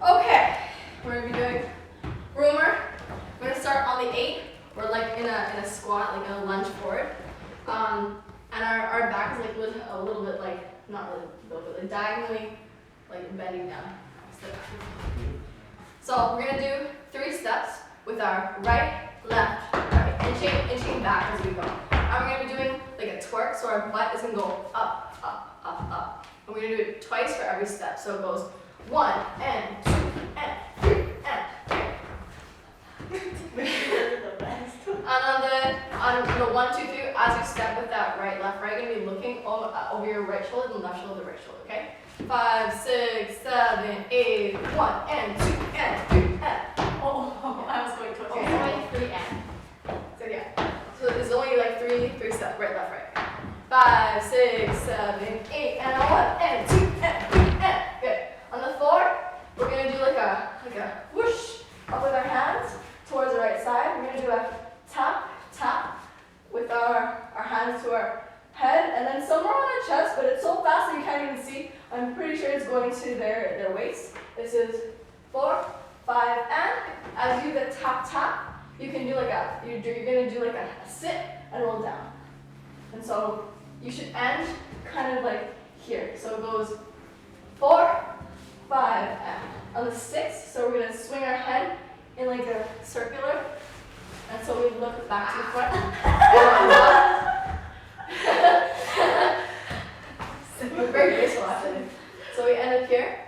Okay, we're gonna be doing roomer. We're gonna start on the 8. We're like in a squat, like a lunge forward. And our back is like a little bit like, not really, but like diagonally like bending down. So we're gonna do 3 steps with our right, left, right, inching back as we go. And we're gonna be doing like a twerk, so our butt is gonna go up, up, up, up. And we're gonna do it twice for every step. So it goes 1 and 2 and 3 and 3. And on the 1, 2, 3, as you step with that right, left, right, you're gonna be looking over your right shoulder and left shoulder, right shoulder. Okay? 5, 6, 7, 8, 1 and 2 and 3 and. Oh, I was going towards Okay. you. 3 and. So yeah. So there's only like three steps, right, left, right. 5, 6, 7, 8 and 1 and 2 and 3 and. Good. On the 4, we're gonna do like a whoosh up with our hands towards the right side. We're gonna do a tap, tap with our hands to our head, and then somewhere on our chest, but it's so fast that you can't even see. I'm pretty sure it's going to their waist. This is 4, 5, and as you do the tap, tap, you can do like you're gonna do like a sit and roll down. And so you should end kind of like here. So it goes 4, 5, and on the 6, so we're gonna swing our head in like a circular. And so we look back to the front. We're very graceful actually. So we end up here.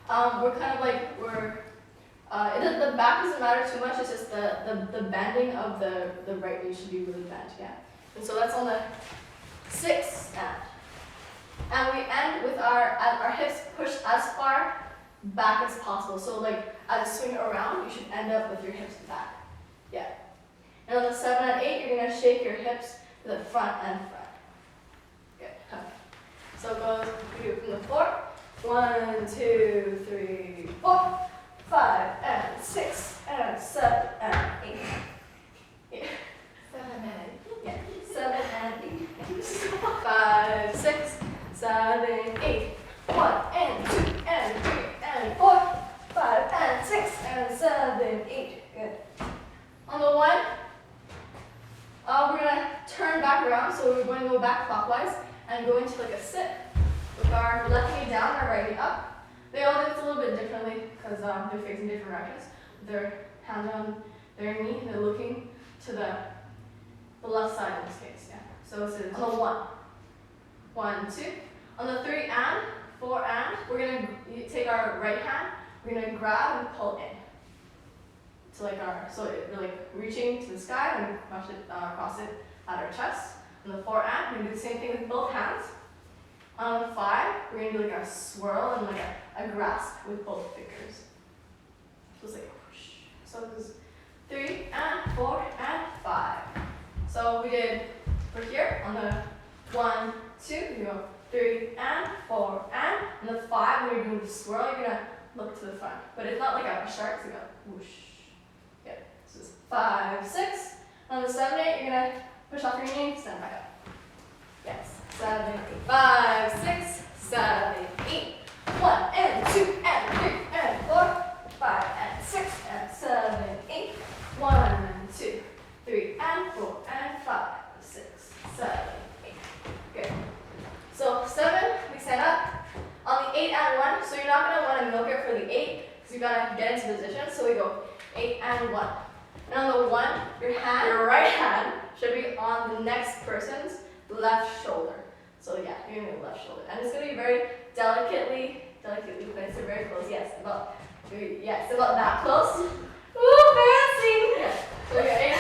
We're kind of like, the back doesn't matter too much, it's just the bending of the right knee should be really bent, yeah. And so that's on the 6th stand. And we end with our hips pushed as far back as possible. So like, as you swing it around, you should end up with your hips back. Yeah. And on the 7 and 8, you're gonna shake your hips to the front and front. Good. Okay. So it goes, we do it from the 4. 1, 2, 3, 4, 5, and 6, and 7, and 8. Yeah. 7 and 8. Yeah. 7 and 8. 5, 6, 7, 8. 1 and 2 and 3 and 4, 5 and 6 and 7, 8. Good. On the 1, we're gonna turn back around, so we're going to go back clockwise and go into like a sit with our left knee down, our right knee up. They all do it a little bit differently because they're facing different directions. Their hands on their knee, they're looking to the left side in this case. Yeah. So this is on the 1, 1, 2. On the 3 and 4 and, we're gonna take our right hand, we're gonna grab and pull in. So like we're like reaching to the sky and cross it at our chest. On the 4 and, we're gonna do the same thing with both hands. On the 5, we're gonna do like a swirl and like a grasp with both fingers. So it's like whoosh. So this is 3 and 4 and 5. So we did for here on the 1, 2, we go 3 and 4 and on the 5, when you're doing the swirl, you're gonna look to the front. But it's not like a shark, so you go whoosh. Good. So this is 5, 6. On the 7, 8, you're gonna push off your knee, stand back up. Yes. 7, 8. 5, 6, 7, 8. 1 and 2 and 3 and 4, 5 and 6 and 7, 8. 1, 2, 3 and 4 and 5, 6, 7, 8. Good. So 7, we stand up. On the 8 and 1, so you're not gonna want to milk it for the 8, because you gotta get into position. So we go 8 and 1. And on the 1, your right hand should be on the next person's left shoulder. So yeah, you're gonna be left shoulder. And it's gonna be very delicately placed, so very close. Yes, about that close. Ooh, fancy! Yeah. Okay.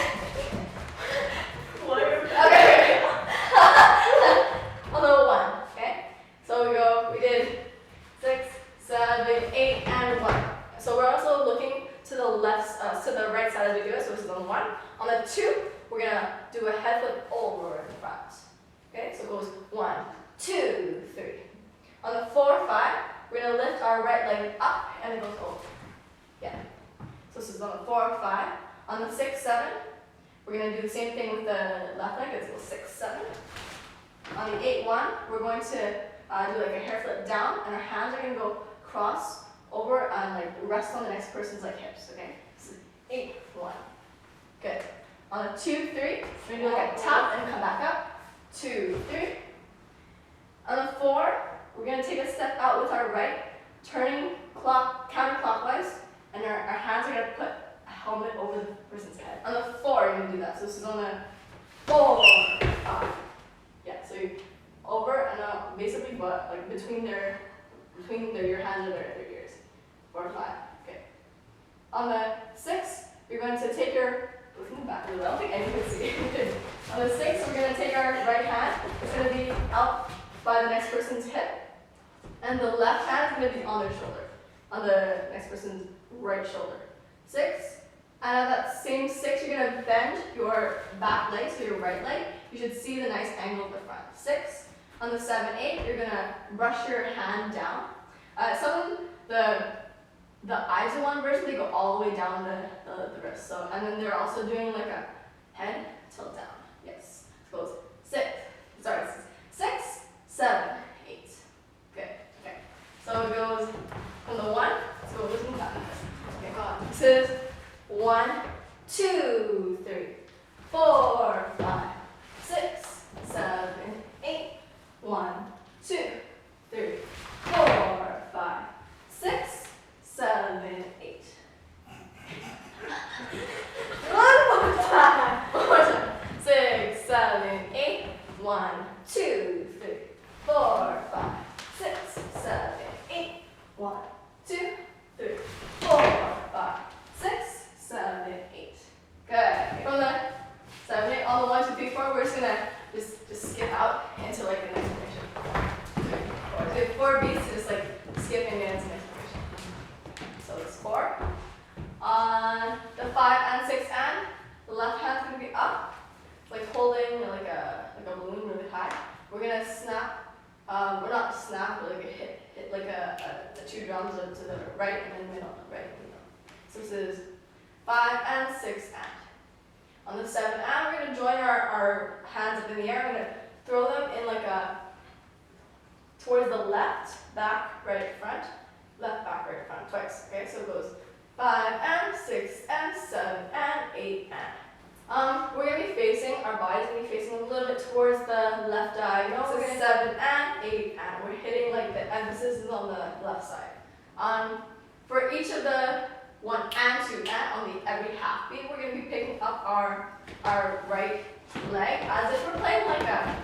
Okay. On the 1, okay? So we did 6, 7, 8, and 1. So we're also looking to the left, to the right side as we do it, so this is on 1. On the 2, we're gonna do a head flip over in front. Okay, so it goes 1, 2, 3. On the 4, 5, we're gonna lift our right leg up and it goes over. Yeah. So this is on the 4, 5. On the 6, 7, we're gonna do the same thing with the left leg. It's go 6, 7. On the 8, 1, we're going to do like a hair flip down, and our hands are gonna go cross over and like rest on the next person's like hips, okay? So 8, 1. Good. On a 2, 3, we're gonna do like a tap and come back up. 2, 3. On a 4, we're gonna take a step out with our right, turning counterclockwise, and our hands are gonna put a helmet over the person's head. On the 4, you're gonna do that. So this is on the 4, 5. Yeah, so you over and basically but like between your hands or their ears. 4, 5. Okay. On the 6, you're going to take your back. I don't think anyone can see. On the 6, we're going to take our right hand. It's going to be up by the next person's hip, and the left hand is going to be on their shoulder, on the next person's right shoulder. 6. And at that same 6, you're going to bend your back leg, so your right leg. You should see the nice angle at the front. 6. On the 7, 8, you're going to brush your hand down. Some of the ISO1 version, they go all the way down the wrist. So, and then they're also doing like a head tilt down. Yes. So it goes 6, 7, 8. Good. Okay. So it goes from the 1, so it goes back. Okay, go on. This is 1, 2, 3, 4, 5, 6, 7, 8. 1, 2, 3, 4, 5, 6, 7, 8. One more time. 6, 7, 8. 1, 2, 3, 4, 5, 6, 7, 8. 1, 2, 3, 4, 5, 6, 7, 8. Good. From the 7, 8 on the 1, 2, 3, 4, we're just gonna just skip out into like the next formation. So 4 beats to just like skip into the next formation. So it's 4. On the 5 and 6 and the left hand's gonna be up, like holding like a balloon really high. We're gonna snap. We're not snap, but like a hit like the 2 drums to the right and then middle, right and middle. So this is 5 and 6 and. On the 7 and, we're going to join our hands up in the air. We're going to throw them in like towards the left, back, right, front, left, back, right, front, twice. Okay, so it goes 5 and 6 and 7 and 8 and. We're going to be facing, our body's going to be facing a little bit towards the left diagonal. So 7 and 8 and. We're hitting like the emphasis is on the left side. For each of the 1 and 2 and on the every half beat, we're going to be picking up our right leg as if we're playing like a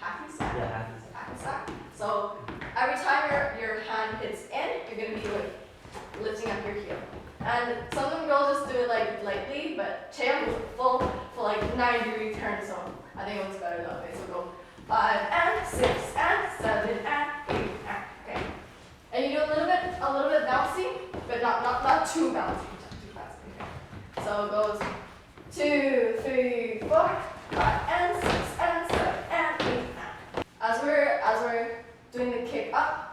hacky sack. Yeah, Hacky sack. So every time your hand hits in, you're going to be like lifting up your heel. And some of the girls just do it like lightly, but Cham was full like 90-degree turn, so I think it was better that way. So go 5 and 6 and 7 and 8 and. Okay. And you do a little bit bouncy, but not too bouncy, not too fast. Okay. So it goes 2, 3, 4, 5 and 6 and 7 and 8 and. As we're doing the kick up,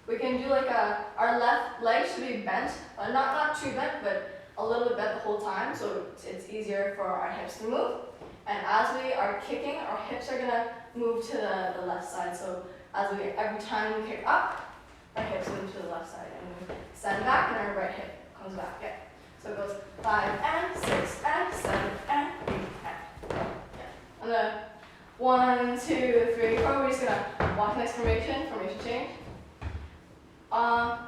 we can do like our left leg should be bent, not too bent, but a little bit bent the whole time, so it's easier for our hips to move. And as we are kicking, our hips are gonna move to the left side. So every time we kick up, our hips move to the left side, and we stand back, and our right hip comes back. Yeah. So it goes 5 and 6 and 7 and 8 and. Yeah. On the 1, 2, 3, 4, we're just gonna walk next formation change.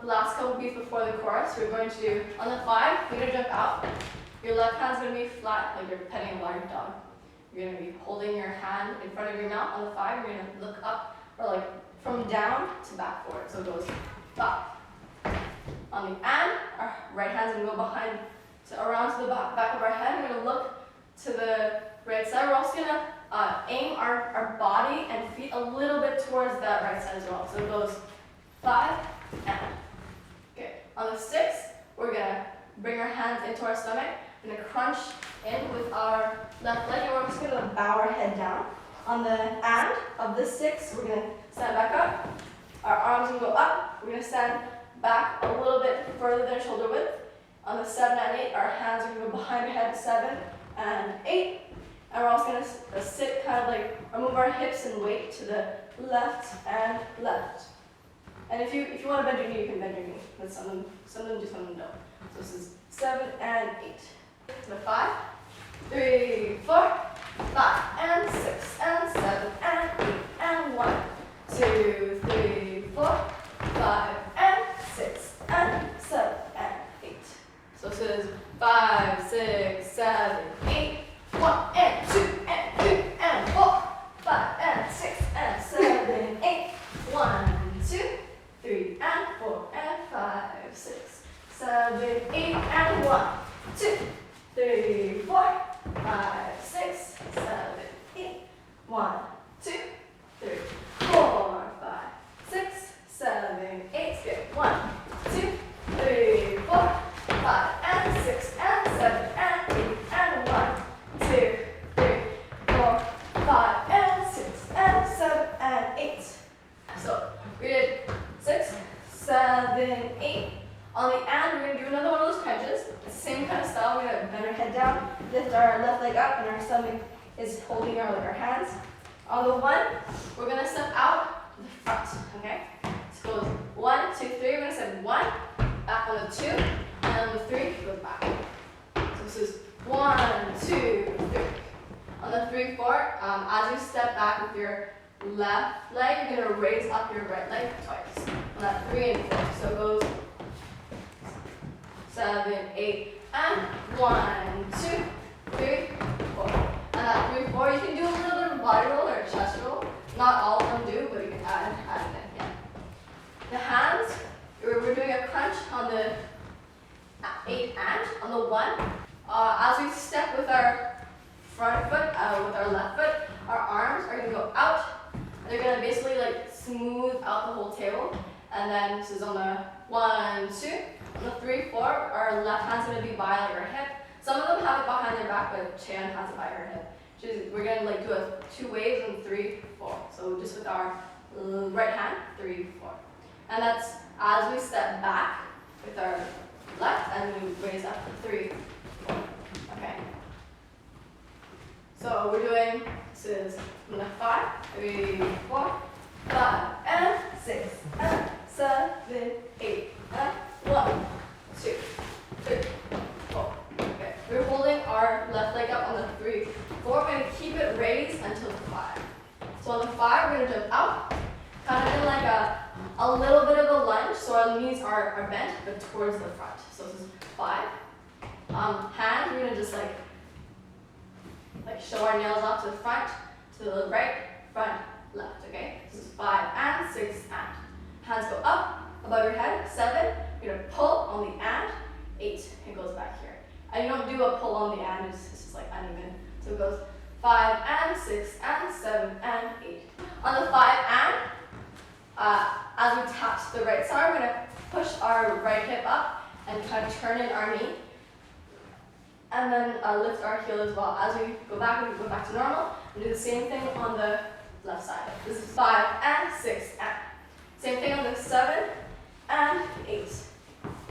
Last couple beats before the chorus, we're going to do on the 5, you're gonna jump out. Your left hand's gonna be flat, like you're petting a large dog. You're gonna be holding your hand in front of your mouth. On the 5, you're gonna look up, or like from down to back forward. So it goes up. On the and, our right hand's gonna go behind, around to the back of our head. We're gonna look to the right side. We're also gonna aim our body and feet a little bit towards that right side as well. So it goes 5 and. Okay. On the 6, we're gonna bring our hands into our stomach. We're gonna crunch in with our left leg, and we're just gonna bow our head down. On the and of the 6, we're gonna stand back up. Our arms will go up. We're gonna stand back a little bit further than shoulder width. On the 7 and 8, our hands are gonna go behind our head. 7 and 8, and we're also gonna sit kind of like, or move our hips and weight to the left and left. And if you want to bend your knee, you can bend your knee. But some of them do, some of them don't. So this is 7 and 8. So 5, 3, 4, 5 and 6 and 7 and 8 and 1, 2, 3, 4, 5 and 6 and 7 and 8. So this is 5, 6, 7, 8, 1 and 2 and 3 and 4, 5 and 6 and 7, 8, 1, 2, 3 and 4 and 5, 6, 7, 8 and 1, 2, 3, 4, 5, 6, 7, 8, 1, 2, 3, 4, 5, 6, 7, 8. Good. 1, 2, 3, 4, 5 and 6 and 7 and 8 and 1, 2, 3, 4, 5 and 6 and 7 and 8. So we did 6, 7, 8. On the end, we're going to do another one of those crunches. It's the same kind of style. We're going to bend our head down, lift our left leg up, and our stomach is holding our hands. On the 1, we're going to step out the front, okay? So it goes 1, 2, 3. We're going to step 1, back on the 2, and on the 3, go back. So this is 1, 2, 3. On the 3, 4, as you step back with your left leg, you're going to raise up your right leg twice. On that 3 and 4. So it goes 7, 8, and 1, 2, 3, 4. And that 3, 4, you can do a little bit of a body roll or a chest roll. Not all of them do, but you can add it in. Yeah. The hands, we're doing a crunch on the 8 and on the 1. As we step with our front foot, with our left foot, our arms are going to go out. They're going to basically like smooth out the whole table. And then this is on the 1, 2. On the 3, 4, our left hand's going to be by like our hip. Some of them have it behind their back, but Chan has it by her hip. We're going to like do a 2 waves on 3, 4. So just with our right hand, 3, 4. And that's as we step back with our left and we raise up to 3, 4. Okay. So we're doing, this is from the 5, 3, 4, 5, and 6, and 7, 8, and 1, 2, 3, 4. Okay. We're holding our left leg up on the 3, 4. We're going to keep it raised until the 5. So on the 5, we're going to jump out, kind of in like a little bit of a lunge. So our knees are bent, but towards the front. So this is 5. Hands, we're going to just like show our nails off to the front, to the right, front, left. Okay. This is 5 and 6 and. Hands go up above your head. 7. You're going to pull on the and. 8. It goes back here. And you don't do a pull on the and. It's just like uneven. So it goes 5 and 6 and 7 and 8. On the 5 and, as we tap the right side, we're going to push our right hip up and kind of turn in our knee. And then lift our heel as well. As we go back to normal. And do the same thing on the left side. This is 5 and 6 and. Same thing on the 7 and 8.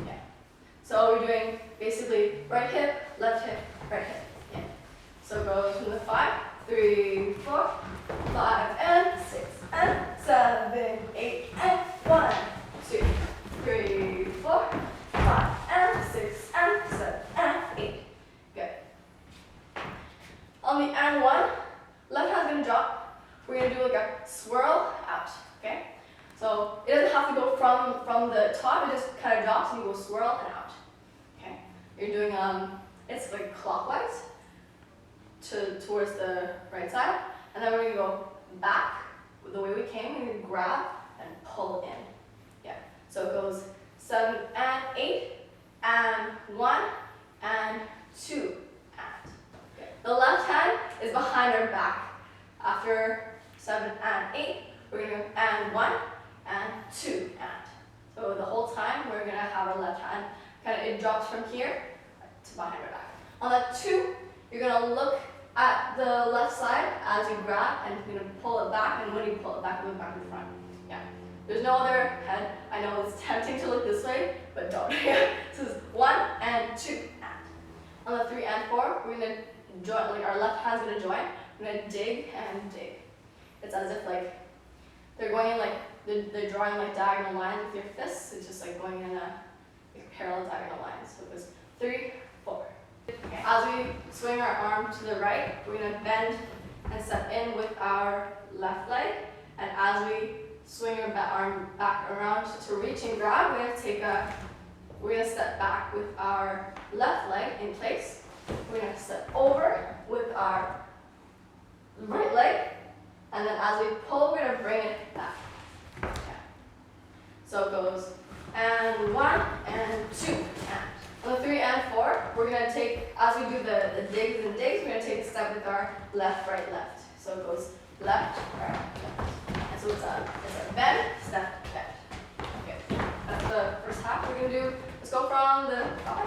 Yeah. So we're doing basically right hip, left hip, right hip. Yeah. So it goes from the 5, 3, 4, 5 and 6 and 7, 8 and 1, 2, 3, 4, 5 and 6 and 7 and 8. Good. On the and 1, left hand's gonna drop. We're gonna do like a swirl out. Okay. So it doesn't have to go from the top, it just kind of drops and you go swirl and out. Okay. You're doing it's like clockwise towards the right side. And then we're gonna go back the way we came, we're gonna grab and pull in. Yeah. So it goes 7 and 8 and 1 and 2 and. Okay. The left hand is behind our back. After 7 and 8, we're gonna go and 1 and 2 and. So the whole time we're gonna have our left hand it drops from here to behind our back. On that 2, you're gonna look at the left side as you grab and you're gonna pull it back, and when you pull it back, move back to the front. Yeah. There's no other head. I know it's tempting to look this way, but don't. So this is 1 and 2 and. On the 3 and 4, we're gonna join, like our left hand's gonna join. We're gonna dig and dig. It's as if like they're going in like they're drawing like diagonal lines with your fists. It's just like going in a parallel diagonal line. So it goes 3, 4. Okay. As we swing our arm to the right, we're going to bend and step in with our left leg. And as we swing our arm back around to reach and grab, we're going to step back with our left leg in place. We're going to step over with our right leg. And then as we pull, we're going to bring it back. Okay. So it goes, and 1, and 2, and on the 3 and 4, we're going to take, as we do the digs and digs, we're going to take a step with our left, right, left. So it goes left, right, left. And so it's a bend, step, bend. Okay, that's the first half. We're going to do, let's go from the 5,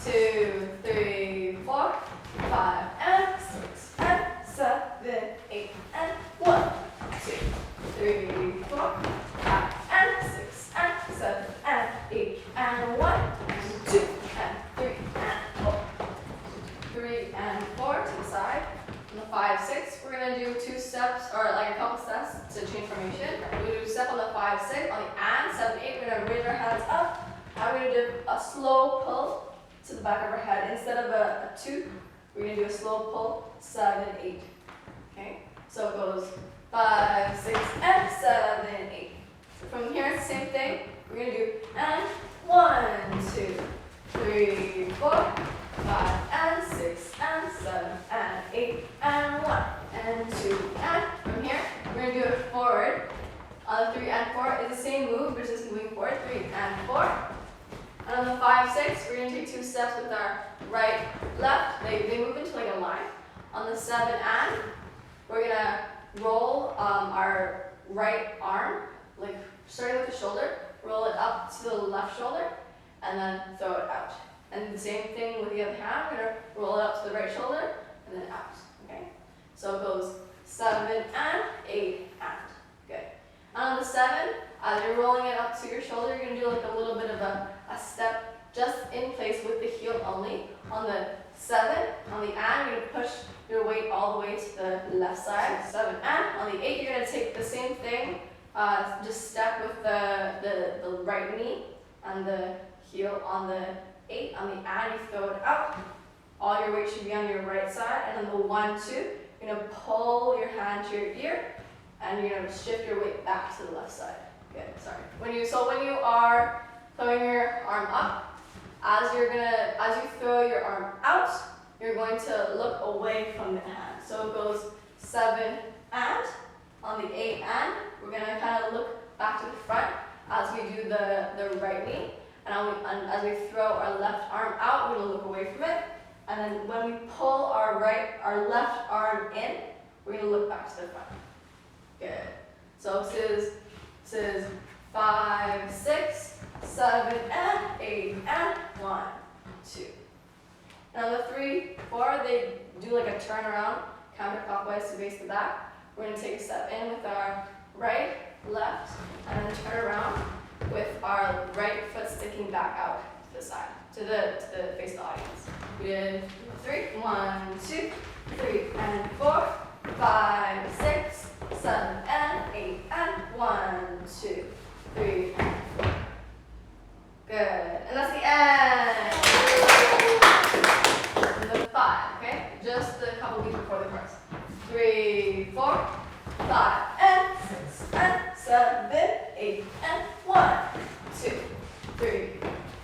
2, 3, 4, 5, and 6, and 7, 8, and 1, 2, 3, 4, 5, and 6, and 7, and 8, and 1, and 2, and 3, and 4. 3 and 4 to the side. On the 5, 6, we're going to do 2 steps, or like a couple steps to change formation. We're going to do a step on the 5, 6. On the and 7, 8, we're going to raise our hands up. And we're going to do a slow pull to the back of our head. Instead of a 2, we're going to do a slow pull, 7, 8. Okay? So it goes 5, 6, and 7, 8. So from here, it's the same thing. We're going to do and 1, 2, 3, 4, 5, and 6, and 7, and 8, and 1, and 2, and from here, we're going to do it forward. On the 3 and 4 is the same move, but just moving forward, 3 and 4. And on the 5, 6, we're going to take 2 steps with our right, left. They move into like a line. On the 7 and, we're going to roll our right arm, like starting with the shoulder, roll it up to the left shoulder, and then throw it out. And the same thing with the other hand, we're going to roll it up to the right shoulder, and then out. Okay? So it goes 7 and 8 and. Good. And on the 7, as you're rolling it up to your shoulder, you're going to do like a little bit of a step just in place with the heel only. On the 7, on the and, you're going to push your weight all the way to the left side. 7 and. On the 8, you're going to take the same thing, just step with the right knee and the heel on the 8. On the and, you throw it out. All your weight should be on your right side. And then the 1, 2, you're going to pull your hand to your ear, and you're going to shift your weight back to the left side. Good, sorry. When you are throwing your arm up, as you throw your arm out, you're going to look away from the hand. So it goes 7 and, on the 8 and, we're going to kind of look back to the front as we do the right knee. And as we throw our left arm out, we're going to look away from it. And then when we pull our left arm in, we're going to look back to the front. Good. So this is 5, 6, 7, and 8, and 1, 2. And on the 3, 4, they do like a turnaround, counterclockwise to face the back. We're going to take a step in with our right, left, and then turn around with our right foot sticking back out to the side, to face the audience. We did 3, 1, 2, 3, and 4, 5, 6, 7, and 8, and 1, 2, 3, and 4. Good. And that's the end. And the 5, okay? Just a couple beats before the chorus. 3, 4, 5, and 6, and 7, 8, and 1, 2, 3,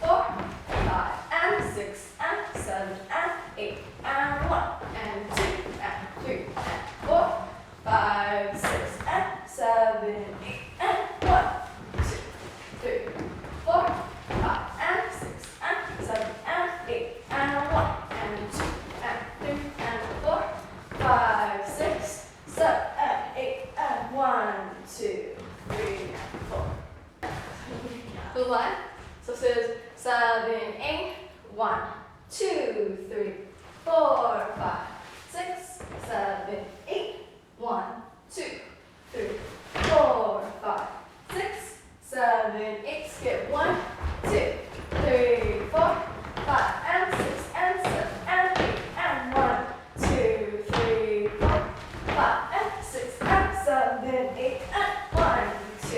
4, 5, and 6, and 7, and 8, and 1, and 2, and 3, and 4, 5, 6, and 7, 8, and 1, 2, 3, 4, 5, and 6, and 7, and 8, and 1, and 2, and 3, and 4, 5, 6, 7, and 8, and 1, 2, 3, and 4. The line. So this is 7, 8, 1, 2, 3, 4, 5, 6, 7, 8, 1, 2, 3, 4, 5, 6, 7, 8. Skip 1, 2, 3, 4, 5, and 6, and 7, and 8, and 1, 2, 3, 4, 5, and 6, and 7, 8, and 1, 2,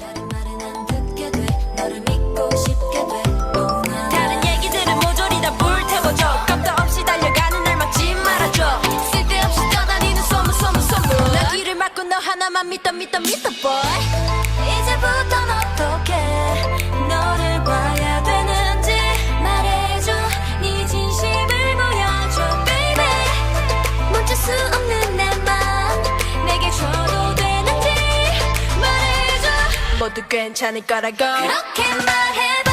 다른 말은 안 듣게 돼 너를 믿고 싶게 돼 다른 얘기들은 모조리 다 불태워줘 값도 없이 달려가는 날 막지 말아줘 쓸데없이 떠다니는 소문 나 귀를 막고 너 하나만 믿어 boy 이제부턴 어떻게 너를 봐야 되는지 말해줘 네 진심을 보여줘 baby 멈출 수 없는 내 맘 내게 줘도 되는지 말해줘 모두 괜찮을 거라고 그렇게 말해